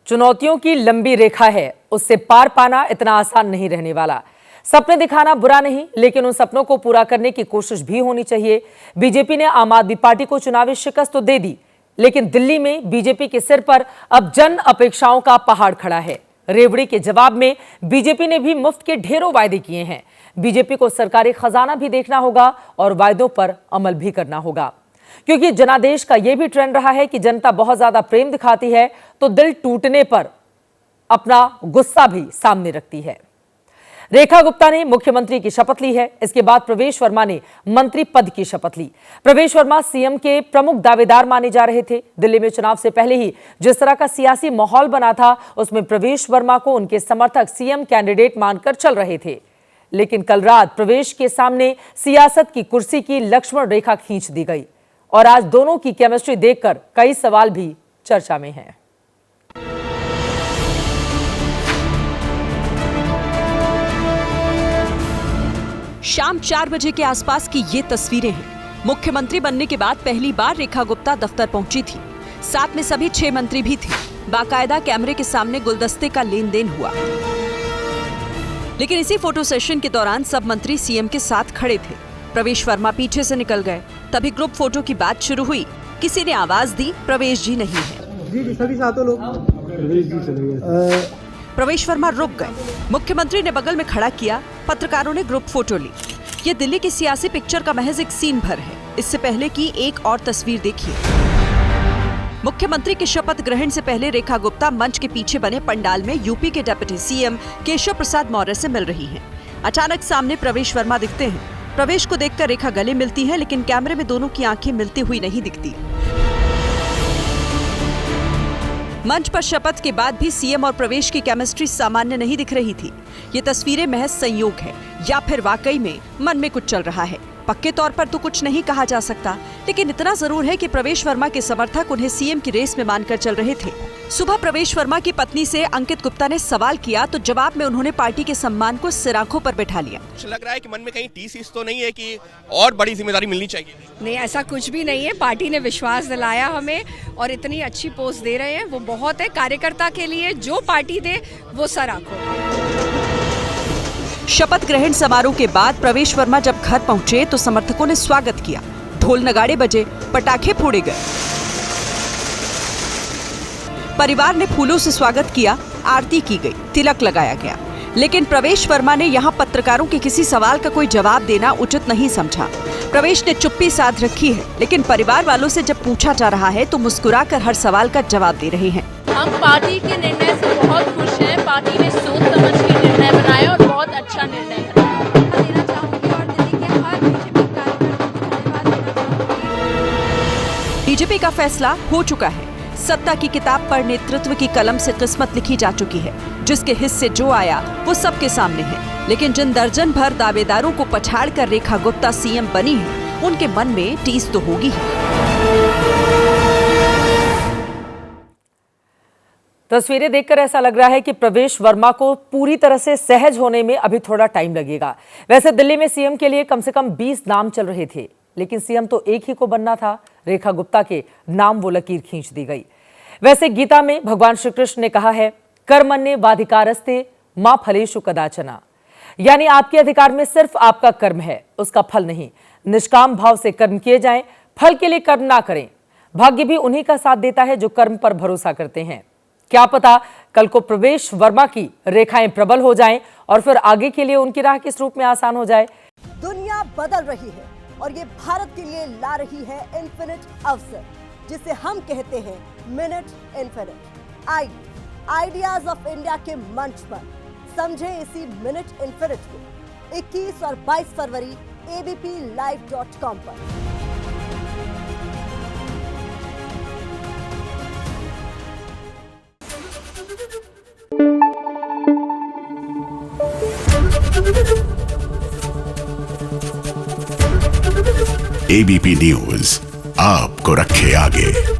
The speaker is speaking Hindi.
चुनौतियों की लंबी रेखा है, उससे पार पाना इतना आसान नहीं रहने वाला। सपने दिखाना बुरा नहीं, लेकिन उन सपनों को पूरा करने की कोशिश भी होनी चाहिए। बीजेपी ने आम आदमी पार्टी को चुनावी शिकस्त तो दे दी, लेकिन दिल्ली में बीजेपी के सिर पर अब जन अपेक्षाओं का पहाड़ खड़ा है। रेवड़ी के जवाब में बीजेपी ने भी मुफ्त के ढेरों वायदे किए हैं। बीजेपी को सरकारी खजाना भी देखना होगा और वायदों पर अमल भी करना होगा, क्योंकि जनादेश का यह भी ट्रेंड रहा है कि जनता बहुत ज्यादा प्रेम दिखाती है तो दिल टूटने पर अपना गुस्सा भी सामने रखती है। रेखा गुप्ता ने मुख्यमंत्री की शपथ ली है। इसके बाद प्रवेश वर्मा ने मंत्री पद की शपथ ली। प्रवेश वर्मा सीएम के प्रमुख दावेदार माने जा रहे थे। दिल्ली में चुनाव से पहले ही जिस तरह का सियासी माहौल बना था, उसमें प्रवेश वर्मा को उनके समर्थक सीएम कैंडिडेट मानकर चल रहे थे। लेकिन कल रात प्रवेश के सामने सियासत की कुर्सी की लक्ष्मण रेखा खींच दी गई और आज दोनों की केमिस्ट्री देखकर कई सवाल भी चर्चा में हैं। शाम 4 बजे के आसपास की ये तस्वीरें हैं। मुख्यमंत्री बनने के बाद पहली बार रेखा गुप्ता दफ्तर पहुंची थी। साथ में सभी 6 मंत्री भी थे। बाकायदा कैमरे के सामने गुलदस्ते का लेन देन हुआ। लेकिन इसी फोटो सेशन के दौरान सब मंत्री सीएम के साथ खड़े थे। प्रवेश वर्मा पीछे से निकल गए। तभी ग्रुप फोटो की बात शुरू हुई। किसी ने आवाज दी, प्रवेश जी नहीं है। जी सभी सातों लोग प्रवेश जी चले गए। प्रवेश वर्मा रुक गए। मुख्यमंत्री ने बगल में खड़ा किया। पत्रकारों ने ग्रुप फोटो ली। ये दिल्ली की सियासी पिक्चर का महज एक सीन भर है। इससे पहले की एक और तस्वीर देखिए। मुख्यमंत्री के शपथ ग्रहण से पहले रेखा गुप्ता मंच के पीछे बने पंडाल में यूपी के डिप्टी सीएम केशव प्रसाद मौर्य से मिल रही हैं। अचानक सामने प्रवेश वर्मा दिखते हैं। प्रवेश को देखकर रेखा गले मिलती है, लेकिन कैमरे में दोनों की आंखें मिलती हुई नहीं दिखती। मंच पर शपथ के बाद भी सीएम और प्रवेश की केमिस्ट्री सामान्य नहीं दिख रही थी। ये तस्वीरें महज संयोग है या फिर वाकई में मन में कुछ चल रहा है। पक्के तौर पर तो कुछ नहीं कहा जा सकता, लेकिन इतना जरूर है कि प्रवेश वर्मा के समर्थक उन्हें सीएम की रेस में मानकर चल रहे थे। सुबह प्रवेश वर्मा की पत्नी से अंकित गुप्ता ने सवाल किया तो जवाब में उन्होंने पार्टी के सम्मान को सिर आंखों पर बैठा लिया। लग रहा है कि मन में कहीं टीसीस तो नहीं है कि और बड़ी जिम्मेदारी मिलनी चाहिए? नहीं, ऐसा कुछ भी नहीं है। पार्टी ने विश्वास दिलाया हमें और इतनी अच्छी पोस्ट दे रहे हैं, वो बहुत है। कार्यकर्ता के लिए जो पार्टी दे वो सर आंखों। शपथ ग्रहण समारोह के बाद प्रवेश वर्मा जब घर पहुंचे तो समर्थकों ने स्वागत किया। ढोल नगाड़े बजे, पटाखे फोड़े गए। परिवार ने फूलों से स्वागत किया, आरती की गई, तिलक लगाया गया। लेकिन प्रवेश वर्मा ने यहां पत्रकारों के किसी सवाल का कोई जवाब देना उचित नहीं समझा। प्रवेश ने चुप्पी साध रखी है, लेकिन परिवार वालों से जब पूछा जा रहा है तो मुस्कुराकर हर सवाल का जवाब दे रहे हैं। हम पार्टी के निर्णय से बहुत खुश हैं। पार्टी ने सोच समझ के निर्णय बनाया और बहुत अच्छा निर्णय देना चाहूंगी और दिल्ली के हर बीजेपी का फैसला हो चुका है। सत्ता की किताब पर नेतृत्व की कलम से किस्मत लिखी जा चुकी है। जिसके हिस्से जो आया वो सबके सामने है। लेकिन जिन दर्जन भर दावेदारों को पछाड़ कर रेखा गुप्ता सीएम बनी है, उनके मन में टीस तो होगी ही। तस्वीरें देखकर ऐसा लग रहा है कि प्रवेश वर्मा को पूरी तरह से सहज होने में अभी थोड़ा टाइम लगेगा। वैसे दिल्ली में सीएम के लिए कम से कम 20 नाम चल रहे थे, लेकिन सीएम तो एक ही को बनना था। रेखा गुप्ता के नाम वो लकीर खींच दी गई। वैसे गीता में भगवान श्री कृष्ण ने कहा है, कर्मण्ये वाधिकारस्ते मां फलेषु कदाचना, यानी आपके अधिकार में सिर्फ आपका कर्म है, उसका फल नहीं। निष्काम भाव से कर्म किए जाएं, फल के लिए कर्म ना करें। भाग्य भी उन्हीं का साथ देता है जो कर्म पर भरोसा करते हैं। क्या पता कल को प्रवेश वर्मा की रेखाएं प्रबल हो जाएं और फिर आगे के लिए उनकी राह किस रूप में आसान हो जाए। दुनिया बदल रही है और ये भारत के लिए ला रही है इन्फिनिट अवसर, जिसे हम कहते हैं minute infinite. Ideas of India के मंच पर समझे इसी मिनट इन्फिनिट को 21 और 22 फरवरी abplive.com पर। एबीपी न्यूज आपको रखे आगे।